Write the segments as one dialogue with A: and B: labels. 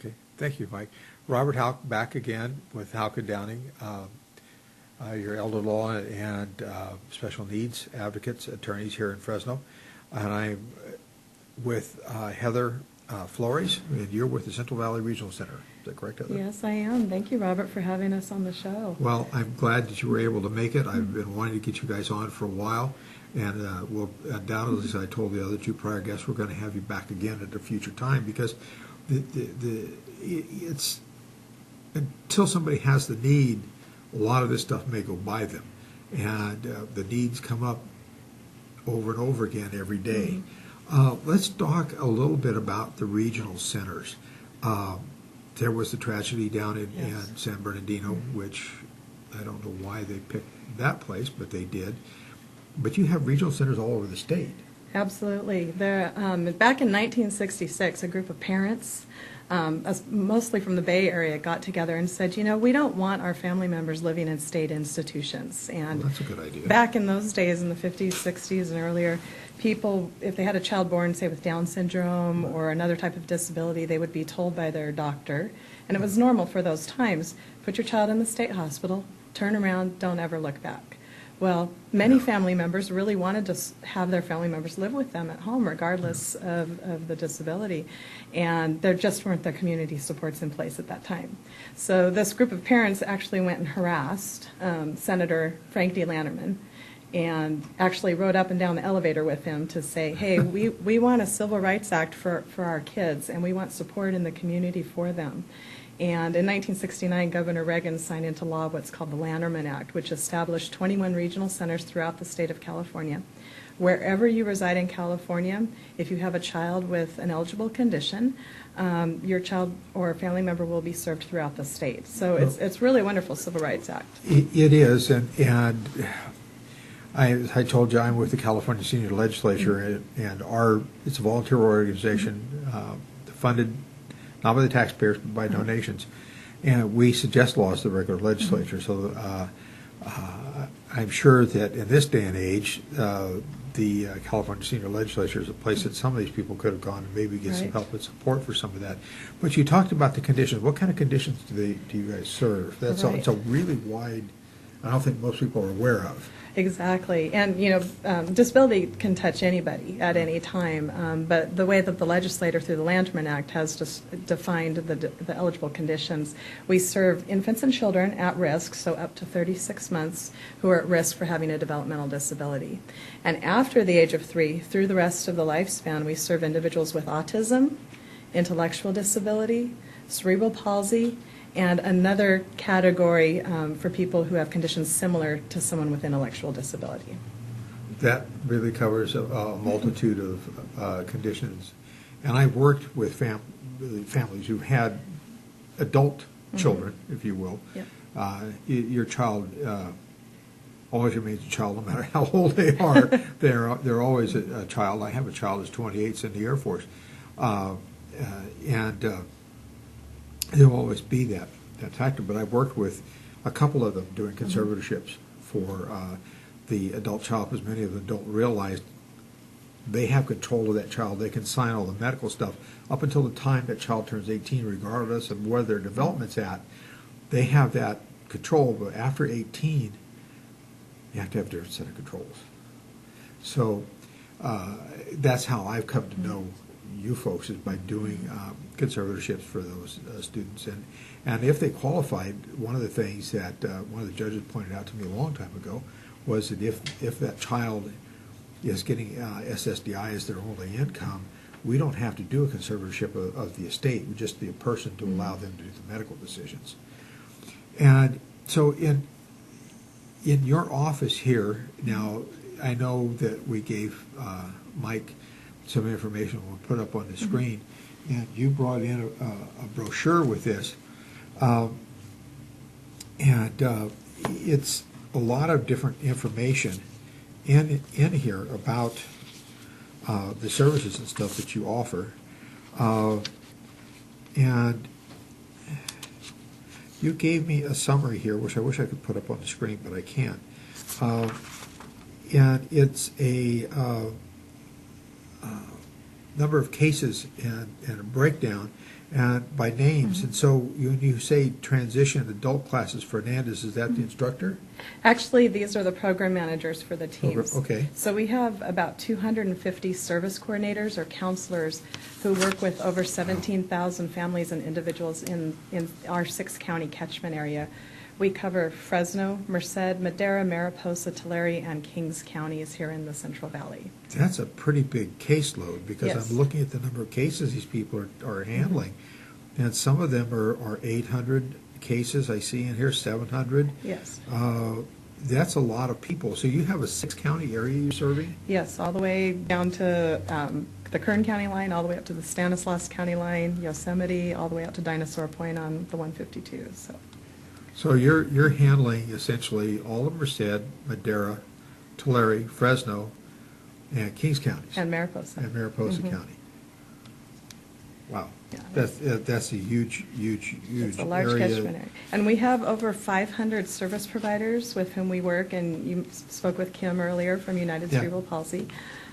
A: Okay, thank you, Mike. Robert Houck back again with Houck and Downing, your elder law and special needs advocates, attorneys here in Fresno. And I'm with Heather Flores, and you're with the Central Valley Regional Center. Is that correct, Heather?
B: Yes, I am. Thank you, Robert, for having us on the show.
A: Well, I'm glad that you were able to make it. I've been wanting to get you guys on for a while, and we'll undoubtedly, as I told the other two prior guests, we're going to have you back again at a future time, because it's until somebody has the need, a lot of this stuff may go by them, and the needs come up over and over again every day. Let's talk a little bit about the regional centers. There was the tragedy down in San Bernardino, which I don't know why they picked that place, but they did. But you have regional centers all over the state.
B: Absolutely. There, back in 1966, a group of parents, mostly from the Bay Area, got together and said, we don't want our family members living in state institutions. And
A: well, that's a good idea.
B: Back in those days, in the 50s, 60s, and earlier, people, if they had a child born, say, with Down syndrome or another type of disability, they would be told by their doctor, and it was normal for those times, put your child in the state hospital, turn around, don't ever look back. Well, many family members really wanted to have their family members live with them at home, regardless of the disability, and there just weren't the community supports in place at that time. So this group of parents actually went and harassed Senator Frank D. Lanterman, and actually rode up and down the elevator with him to say, hey, we want a Civil Rights Act for our kids, and we want support in the community for them. And in 1969, Governor Reagan signed into law what's called the Lanterman Act, which established 21 regional centers throughout the state of California. Wherever you reside in California, if you have a child with an eligible condition, your child or family member will be served throughout the state. So it's really a wonderful Civil Rights Act.
A: It is, and I told you I'm with the California Senior Legislature, and it's a volunteer organization funded not by the taxpayers but by donations, and we suggest laws to the regular legislature. So I'm sure that in this day and age, the California Senior Legislature is a place that some of these people could have gone and maybe get some help and support for some of that. But you talked about the conditions. What kind of conditions do you guys serve? It's a really wide. I don't think most people are aware of.
B: Exactly. And, disability can touch anybody at any time, but the way that the legislator through the Lanterman Act has just defined the eligible conditions, we serve infants and children at risk, so up to 36 months, who are at risk for having a developmental disability. And after the age of 3, through the rest of the lifespan, we serve individuals with autism, intellectual disability, cerebral palsy, and another category for people who have conditions similar to someone with intellectual disability.
A: That really covers a multitude of conditions. And I've worked with families who've had adult children, if you will. Yep. Your child always remains a child, no matter how old they are. They're always a child. I have a child who's 28, in the Air Force. There'll always be that factor, but I've worked with a couple of them doing conservatorships for the adult child, because many of them don't realize they have control of that child. They can sign all the medical stuff up until the time that child turns 18, regardless of where their development's at. They have that control, but after 18, you have to have a different set of controls. So that's how I've come to know you folks, is by doing conservatorships for those students. And if they qualified, one of the things that one of the judges pointed out to me a long time ago was that if that child is getting SSDI as their only income, we don't have to do a conservatorship of the estate. We just be a person to allow them to do the medical decisions. And so in your office here, now I know that we gave Mike some information we'll put up on the screen, and you brought in a brochure with this, and it's a lot of different information in here about the services and stuff that you offer, and you gave me a summary here, which I wish I could put up on the screen, but I can't, and it's a number of cases and a breakdown and by names.
B: Mm-hmm.
A: And so when you say transition adult classes, Fernandez, is that the instructor?
B: Actually, these are the program managers for the teams.
A: Okay.
B: So we have about 250 service coordinators or counselors who work with over 17,000 families and individuals in our 6-county catchment area. We cover Fresno, Merced, Madera, Mariposa, Tulare, and Kings counties here in the Central Valley.
A: That's a pretty big caseload, because
B: Yes.
A: I'm looking at the number of cases these people are handling. And some of them are 800 cases, I see in here, 700.
B: Yes.
A: That's a lot of people. So you have a 6-county area you're serving?
B: Yes, all the way down to the Kern County line, all the way up to the Stanislaus County line, Yosemite, all the way out to Dinosaur Point on the 152.
A: So you're handling essentially all of Merced, Madera, Tulare, Fresno, and Kings counties.
B: And Mariposa.
A: And Mariposa
B: Mhm.
A: County. Wow.
B: Yeah.
A: That's a huge
B: It's a large
A: area.
B: catchment area. And we have over 500 service providers with whom we work, and you spoke with Kim earlier from United
A: Yeah.
B: Cerebral Palsy.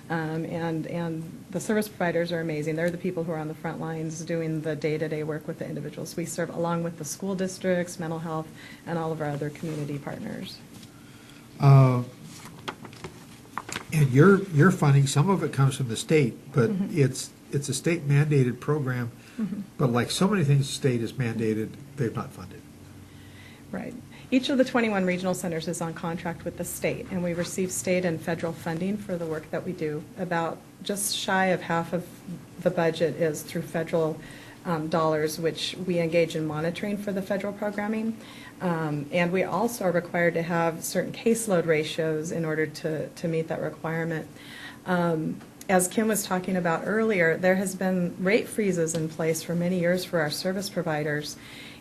B: And the service providers are amazing. They're the people who are on the front lines doing the day-to-day work with the individuals. We serve along with the school districts, mental health, and all of our other community partners.
A: And your funding, some of it comes from the state, but
B: Mm-hmm.
A: it's a state mandated program. But like so many things the state is mandated, they've not funded.
B: Right. Each of the 21 regional centers is on contract with the state, and we receive state and federal funding for the work that we do. About just shy of half of the budget is through federal dollars, which we engage in monitoring for the federal programming. And we also are required to have certain caseload ratios in order to meet that requirement. As Kim was talking about earlier, there has been rate freezes in place for many years for our service providers.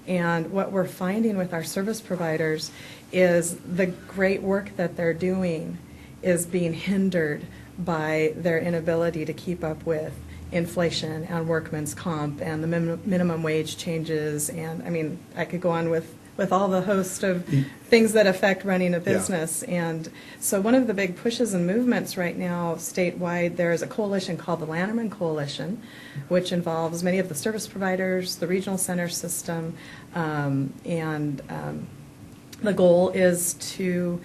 B: And what we're finding with our service providers is the great work that they're doing is being hindered by their inability to keep up with inflation and workman's comp and the minimum wage changes. And I mean, I could go on with all the host of things that affect running a business. And so one of the big pushes and movements right now statewide, there is a coalition called the Lanterman Coalition, which involves many of the service providers, the regional center system, and the goal is to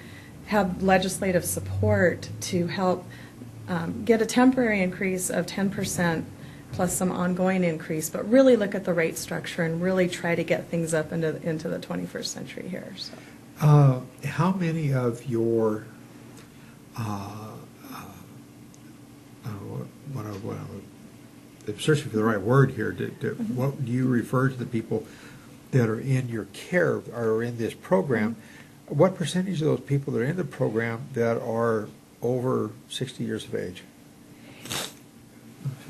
B: have legislative support to help get a temporary increase of 10% plus some ongoing increase, but really look at the rate structure and really try to get things up into the 21st century here. So.
A: How many of your I'm searching for the right word here. What do you refer to the people that are in your care, are in this program? What percentage of those people that are in the program that are over 60 years of age?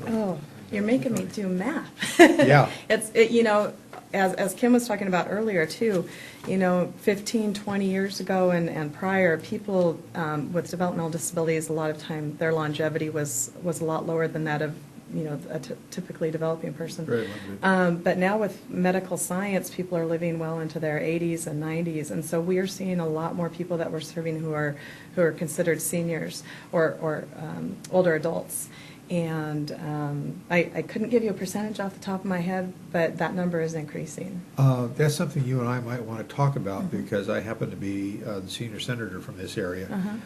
B: Oh, you're making me do math.
A: Yeah.
B: You know, as Kim was talking about earlier too, 15, 20 years ago and prior, people with developmental disabilities, a lot of time their longevity was a lot lower than that of a typically developing person.
A: Very limited.
B: But now with medical science, people are living well into their 80s and 90s, and so we are seeing a lot more people that we're serving who are considered seniors or older adults. And I couldn't give you a percentage off the top of my head, but that number is increasing.
A: That's something you and I might want to talk about, because I happen to be the senior senator from this area.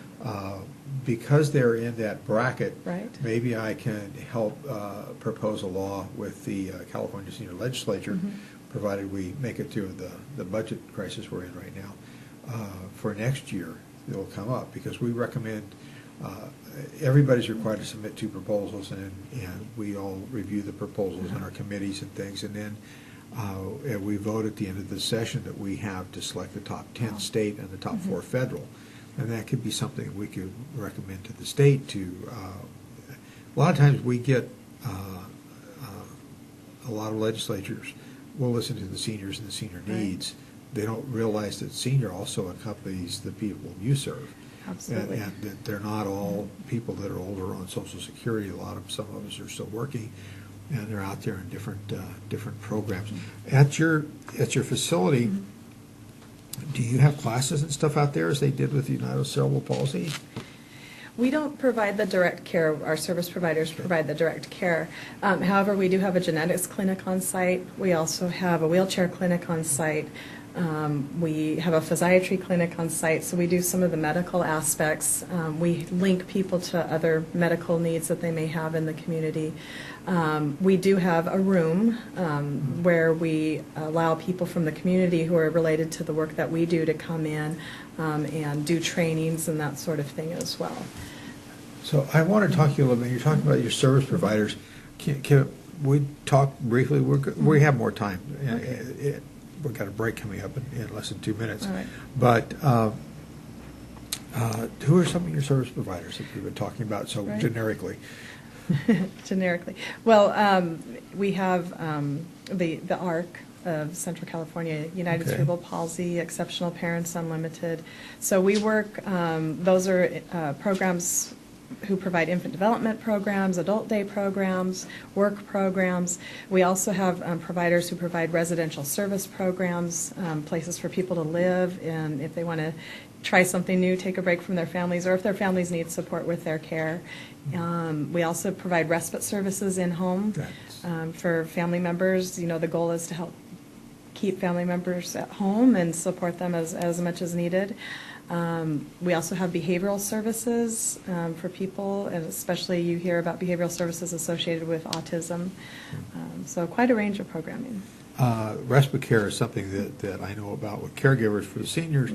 A: Because they're in that bracket,
B: Right.
A: maybe I can help propose a law with the California Senior Legislature, provided we make it through the budget crisis we're in right now. For next year, it'll come up, because we recommend everybody's required to submit 2 proposals, and we all review the proposals in our committees and things, and then and we vote at the end of the session that we have to select the top 10 state and the top 4 federal. And that could be something we could recommend to the state to, a lot of times we get a lot of legislatures will listen to the seniors and the senior needs. They don't realize that senior also accompanies the people you serve.
B: Absolutely.
A: And that they're not all people that are older on Social Security. Some of us are still working, and they're out there in different programs. At your facility, do you have classes and stuff out there as they did with United Cerebral Palsy?
B: We don't provide the direct care. Our service providers provide the direct care. However, we do have a genetics clinic on site. We also have a wheelchair clinic on site. We have a physiatry clinic on site, so we do some of the medical aspects. We link people to other medical needs that they may have in the community. We do have a room where we allow people from the community who are related to the work that we do to come in and do trainings and that sort of thing as well.
A: So I want to talk to you a little bit. You're talking about your service providers. Can we talk briefly? We have more time.
B: Okay.
A: We've got a break coming up in less than 2 minutes.
B: All right.
A: But who are some of your service providers that we've been talking about so
B: Right.
A: generically?
B: Generically. Well, we have the ARC of Central California, United
A: Okay.
B: Cerebral Palsy, Exceptional Parents Unlimited. So we work, those are programs who provide infant development programs, adult day programs, work programs. We also have providers who provide residential service programs, places for people to live, and if they want to try something new, take a break from their families, or if their families need support with their care. We also provide respite services in-home for family members. You know, the goal is to help keep family members at home and support them as much as needed. We also have behavioral services for people, and especially you hear about behavioral services associated with autism. So quite a range of programming.
A: Respite care is something that I know about with caregivers for the seniors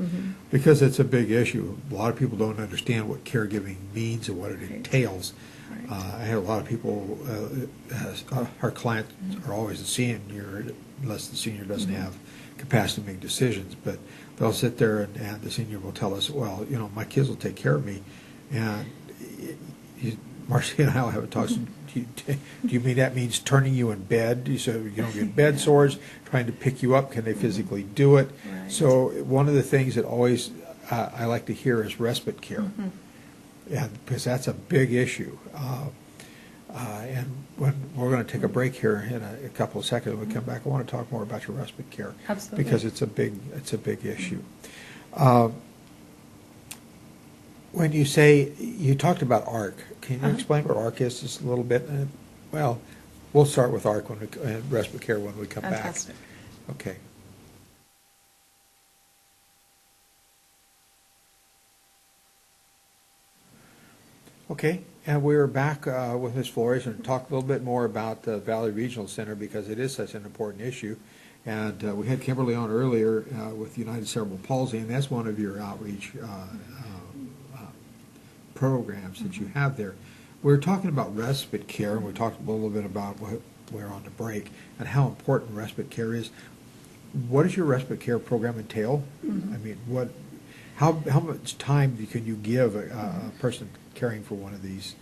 A: because it's a big issue. A lot of people don't understand what caregiving means and what it entails.
B: Right.
A: I have a lot of people, our clients are always the senior, unless the senior doesn't have capacity to make decisions, but they'll sit there and the senior will tell us, well, you know, my kids will take care of me. And Marcy and I will have a talk. Do you mean that means turning you in bed? So you don't get bed sores, trying to pick you up? Can they physically do it?
B: Right.
A: So one of the things that always I like to hear is respite care, and because that's a big issue. And when we're going to take a break here in a couple of seconds, when we come back, I want to talk more about your respite care.
B: Absolutely.
A: Because it's a big issue. When you say, you talked about ARC, can you explain what ARC is just a little bit? Well, we'll start with ARC and respite care when we come
B: Fantastic.
A: back. Okay. Okay, and we're back with Ms. Flores and talk a little bit more about the Valley Regional Center because it is such an important issue. And we had Kimberly on earlier with United Cerebral Palsy, and that's one of your outreach programs that you have there. We're talking about respite care, and we talked a little bit about what we're on the break and how important respite care is. What does your respite care program entail? I mean, how much time can you give a person caring for one of these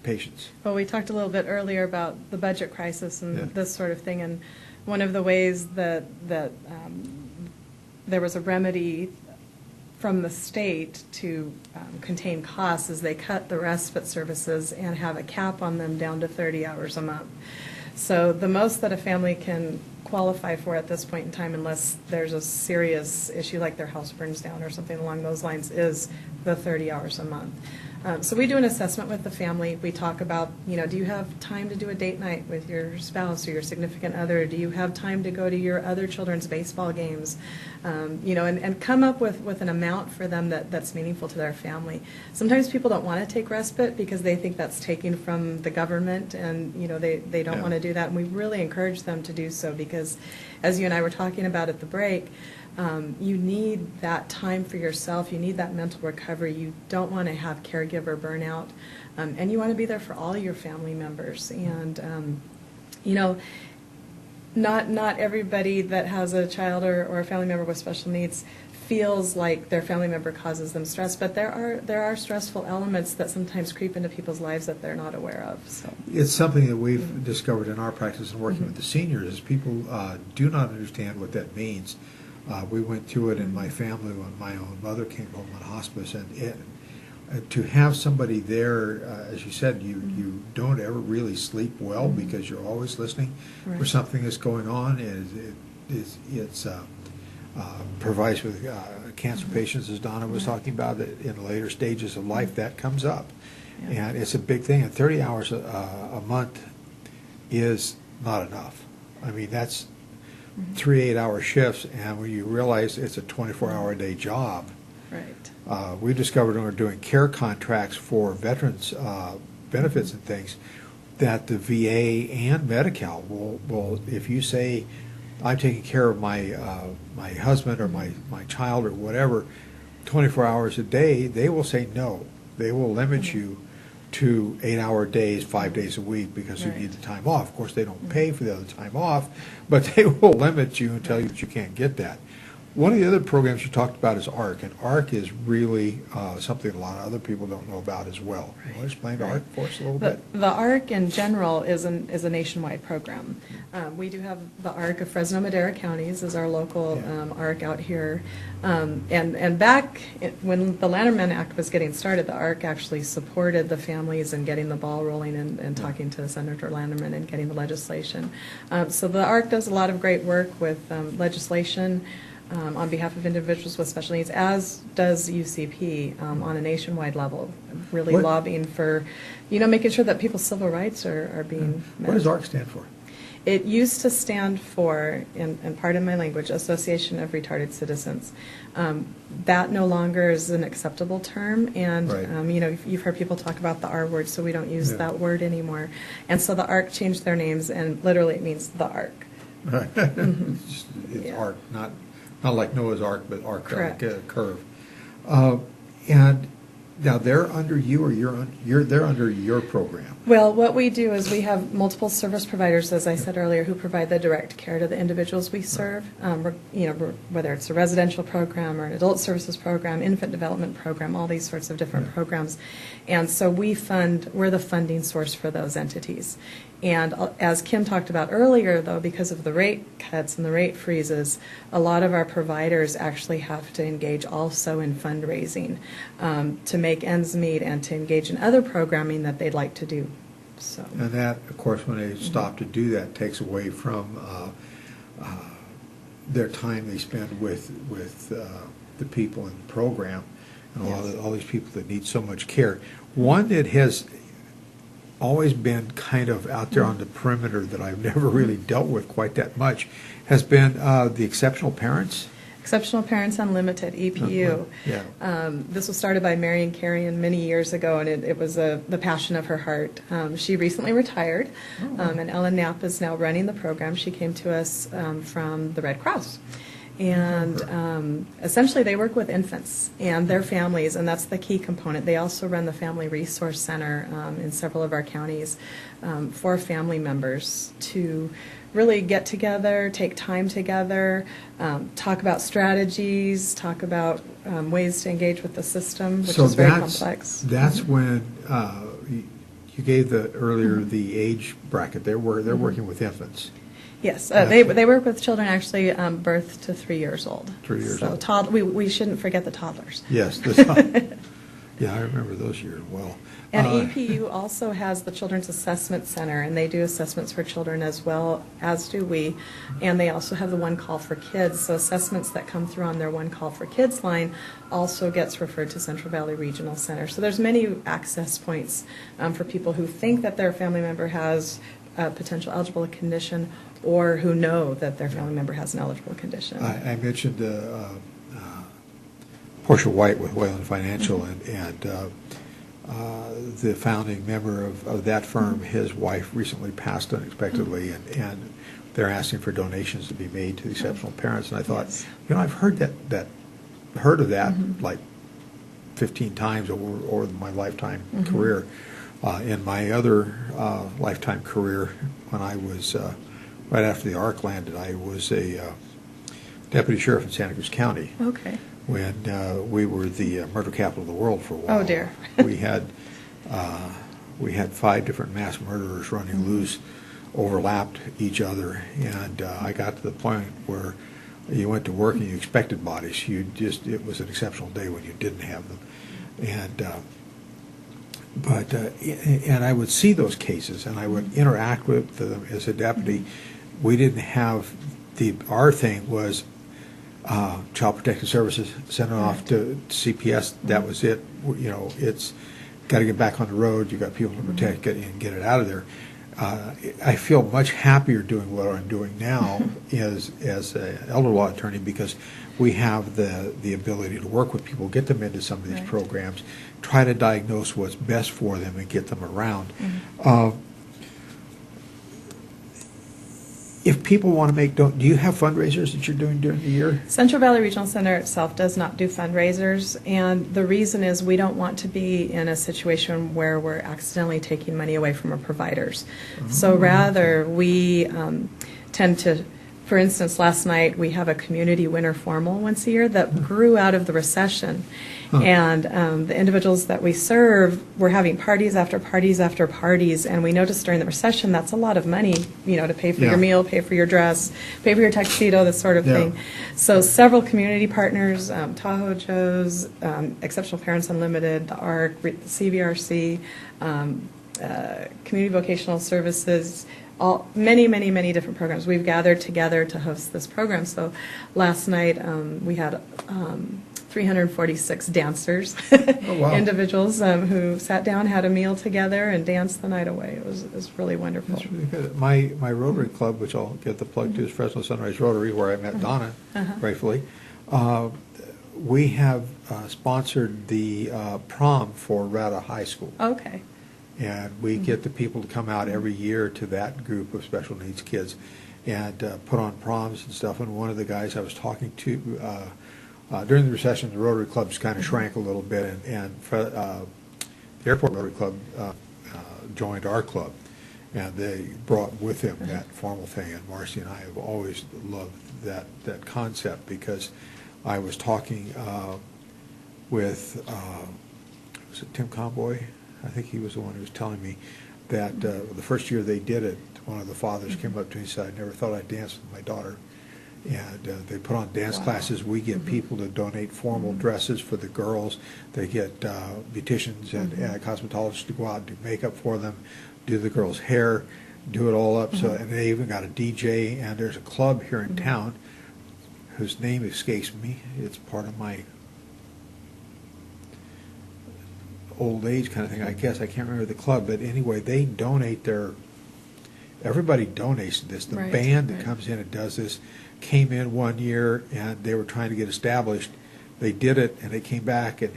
A: patients?
B: Well, we talked a little bit earlier about the budget crisis and this sort of thing, and one of the ways that there was a remedy from the state to contain costs is they cut the respite services and have a cap on them down to 30 hours a month. So the most that a family can qualify for at this point in time, unless there's a serious issue like their house burns down or something along those lines, is the 30 hours a month. So we do an assessment with the family. We talk about, you know, do you have time to do a date night with your spouse or your significant other? Do you have time to go to your other children's baseball games? You know, and come up with an amount for them that's meaningful to their family. Sometimes people don't want to take respite because they think that's taken from the government, and, you know, they don't want to do that. And we really encourage them to do so because, as you and I were talking about at the break, you need that time for yourself. You need that mental recovery. You don't want to have caregiver burnout. And you want to be there for all your family members. And, you know, not everybody that has a child or a family member with special needs feels like their family member causes them stress, but there are stressful elements that sometimes creep into people's lives that they're not aware of. So
A: it's something that we've discovered in our practice and working with the seniors is people do not understand what that means. We went through it in my family when my own mother came home on hospice, and to have somebody there, as you said, you don't ever really sleep well because you're always listening for something that's going on. It's provides with cancer patients, as Donna was talking about, that in later stages of life that comes up.
B: Yeah.
A: And it's a big thing. And 30 hours a month is not enough. I mean, that's 3 8-hour shifts, and when you realize it's a 24-hour-a-day job,
B: Right.
A: we discovered when we were doing care contracts for veterans benefits and things that the VA and Medi-Cal will, if you say, I'm taking care of my my husband or my child or whatever, 24 hours a day, they will say no. They will limit you to 8-hour days, 5 days a week, because you
B: Right.
A: need the time off. Of course, they don't pay for the other time off, but they will limit you and tell you that you can't get that. One of the other programs you talked about is ARC, and ARC is really something a lot of other people don't know about as well. You want to explain
B: Right.
A: ARC for us a little bit?
B: The ARC in general is a nationwide program. We do have the ARC of Fresno Madera counties as our local ARC out here. And back when the Lanterman Act was getting started, the ARC actually supported the families in getting the ball rolling and talking to Senator Lanterman and getting the legislation. So the ARC does a lot of great work with legislation on behalf of individuals with special needs, as does UCP on a nationwide level, really
A: What-
B: lobbying for, making sure that people's civil rights are being met.
A: What does ARC stand for?
B: It used to stand for, and pardon my language, Association of Retarded Citizens. That no longer is an acceptable term, and
A: Right.
B: you've heard people talk about the R word, so we don't use
A: Yeah.
B: that word anymore. And so the ARC changed their names, and literally it means the ARC.
A: Right. It's
B: Yeah.
A: ARC, not like Noah's Ark, but arc,
B: Correct.
A: like a curve. And now they're under you, or they're under your program.
B: Well, what we do is we have multiple service providers, as I said earlier, who provide the direct care to the individuals we serve. Whether it's a residential program or an adult services program, infant development program, all these sorts of different programs. And so we're the funding source for those entities. And as Kim talked about earlier, though, because of the rate cuts and the rate freezes, a lot of our providers actually have to engage also in fundraising to make ends meet and to engage in other programming that they'd like to do. So.
A: And that, of course, when they stop to do that, takes away from their time they spend with the people in the program, and all these people that need so much care. One that has always been kind of out there on the perimeter that I've never really dealt with quite that much has been the Exceptional Parents.
B: Exceptional Parents Unlimited, EPU.
A: Yeah.
B: This was started by Marion Carrion many years ago, and it was the passion of her heart. She recently retired, and Ellen Knapp is now running the program. She came to us from the Red Cross. And essentially they work with infants and their families, and that's the key component. They also run the Family Resource Center in several of our counties for family members to really get together, take time together, talk about strategies, talk about ways to engage with the system, which is very complex.
A: That's when you gave earlier the age bracket. They're working with infants.
B: Yes, they work with children actually birth to 3 years old.
A: 3 years old.
B: We shouldn't forget the toddlers.
A: Yes. Yeah, I remember those years well.
B: And EPU also has the Children's Assessment Center, and they do assessments for children as well, as do we. And they also have the One Call for Kids. So assessments that come through on their One Call for Kids line also gets referred to Central Valley Regional Center. So there's many access points for people who think that their family member has a potential eligible condition, or who know that their family member has an eligible condition.
A: I mentioned Portia White with Wayland Financial, and the founding member of that firm. His wife recently passed unexpectedly, and they're asking for donations to be made to the Exceptional Parents. And I thought, I've heard of that like 15 times over my lifetime career. In my other lifetime career, when I was right after the ARC landed, I was a deputy sheriff in Santa Cruz County.
B: Okay.
A: When we were the murder capital of the world for a while.
B: Oh, dear.
A: we had 5 different mass murderers running loose, overlapped each other, and I got to the point where you went to work and you expected bodies. It was an exceptional day when you didn't have them, and I would see those cases and I would interact with them as a deputy. We didn't have our thing was Child Protective Services, sent it off to CPS. That was it. You know, it's got to get back on the road. You got people to protect it and get it out of there. I feel much happier doing what I'm doing now as an elder law attorney, because we have the ability to work with people, get them into some of these programs, try to diagnose what's best for them and get them around. If people want to make, do you have fundraisers that you're doing during the year?
B: Central Valley Regional Center itself does not do fundraisers, and the reason is we don't want to be in a situation where we're accidentally taking money away from our providers. So rather, we tend to, for instance, last night we have a community winter formal once a year that grew out of the recession. And the individuals that we serve were having parties after parties after parties, and we noticed during the recession that's a lot of money, you know, to pay for your meal, pay for your dress, pay for your tuxedo, this sort of thing. So several community partners, Tahoe Joe's, Exceptional Parents Unlimited, the ARC, the CVRC, Community Vocational Services, many different programs. We've gathered together to host this program. So last night we had 346 dancers, individuals who sat down, had a meal together, and danced the night away. It was really wonderful.
A: That's really good. My Rotary Club, which I'll get the plug to, is Fresno Sunrise Rotary, where I met Donna, gratefully. We have sponsored the prom for Rata High School.
B: Okay.
A: And we get the people to come out every year to that group of special needs kids and put on proms and stuff. And one of the guys I was talking to, during the recession, the Rotary Clubs kind of shrank a little bit, and the Airport Rotary Club joined our club, and they brought with them that formal thing. And Marcy and I have always loved that concept, because I was talking with was it Tim Conboy? I think he was the one who was telling me that the first year they did it, one of the fathers came up to me and said, "I never thought I'd dance with my daughter." And they put on dance classes. We get people to donate formal dresses for the girls. They get beauticians and cosmetologists to go out and do makeup for them, do the girls' hair, do it all up. So, and they even got a DJ. And there's a club here in town whose name escapes me. It's part of my old age kind of thing, I guess. I can't remember the club, but anyway, they donate everybody donates to this. The band that comes in and does this came in one year, and they were trying to get established. They did it, and they came back, and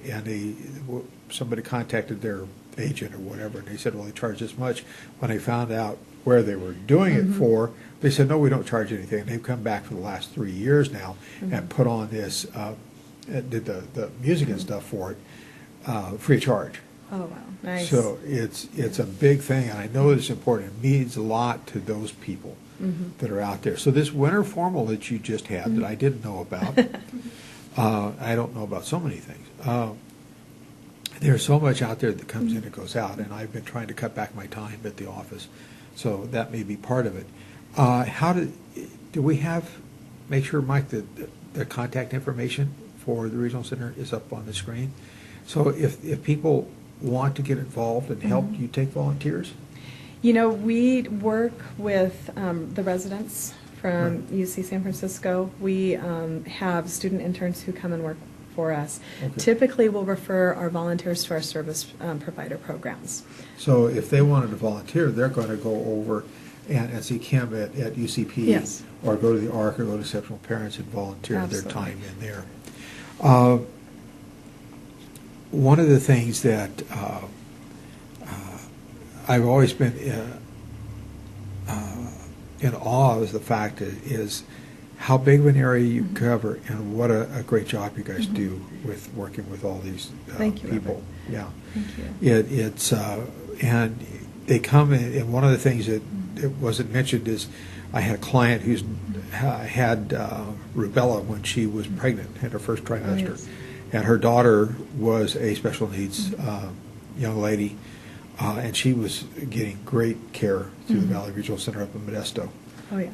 A: somebody contacted their agent or whatever, and they said, well, they charge this much. When they found out where they were doing it for, they said, no, we don't charge anything. And they've come back for the last 3 years now and put on this, did the music and stuff for it, free of charge.
B: Oh, wow. Nice.
A: So it's a big thing, and I know it's important. It means a lot to those people that are out there. So this winter formal that you just had that I didn't know about, I don't know about so many things. There's so much out there that comes in and goes out, and I've been trying to cut back my time at the office, so that may be part of it. Do we make sure, Mike, that the contact information for the Regional Center is up on the screen? So if people want to get involved and help, you take volunteers?
B: You know, we work with the residents from UC San Francisco. We have student interns who come and work for us. Okay. Typically, we'll refer our volunteers to our service provider programs.
A: So if they wanted to volunteer, they're going to go over and see Kim at UCP, or go to the ARC or go to Exceptional Parents and volunteer their time in there. One of the things that I've always been in awe of is the fact is how big of an area you cover, and what a great job you guys do with working with all these people. Yeah,
B: thank you.
A: It's and they come in, and one of the things that it wasn't mentioned is I had a client who's had rubella when she was pregnant, had her first trimester. Oh, yes. And her daughter was a special needs young lady, and she was getting great care through the Valley Regional Center up in Modesto,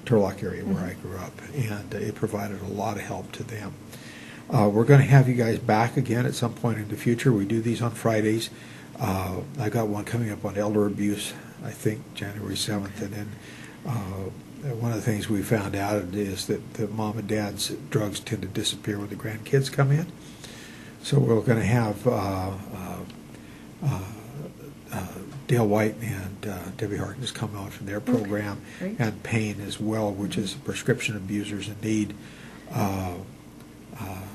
A: Turlock area where I grew up, and it provided a lot of help to them. We're going to have you guys back again at some point in the future. We do these on Fridays. I got one coming up on elder abuse, I think January 7th, and then one of the things we found out is that the mom and dad's drugs tend to disappear when the grandkids come in. So we're going to have Dale White and Debbie Harkness come out from their program,
B: great.
A: and Pain as well, which is prescription abusers in need.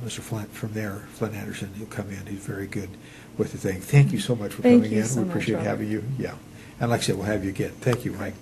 A: Mr. Flint from there, Flint Anderson, he'll come in. He's very good with the thing. Thank you so much for
B: Thank
A: coming
B: you
A: in.
B: so
A: We
B: much,
A: appreciate
B: Robert.
A: having you. Yeah. And like I said, we'll have you again. Thank you, Mike.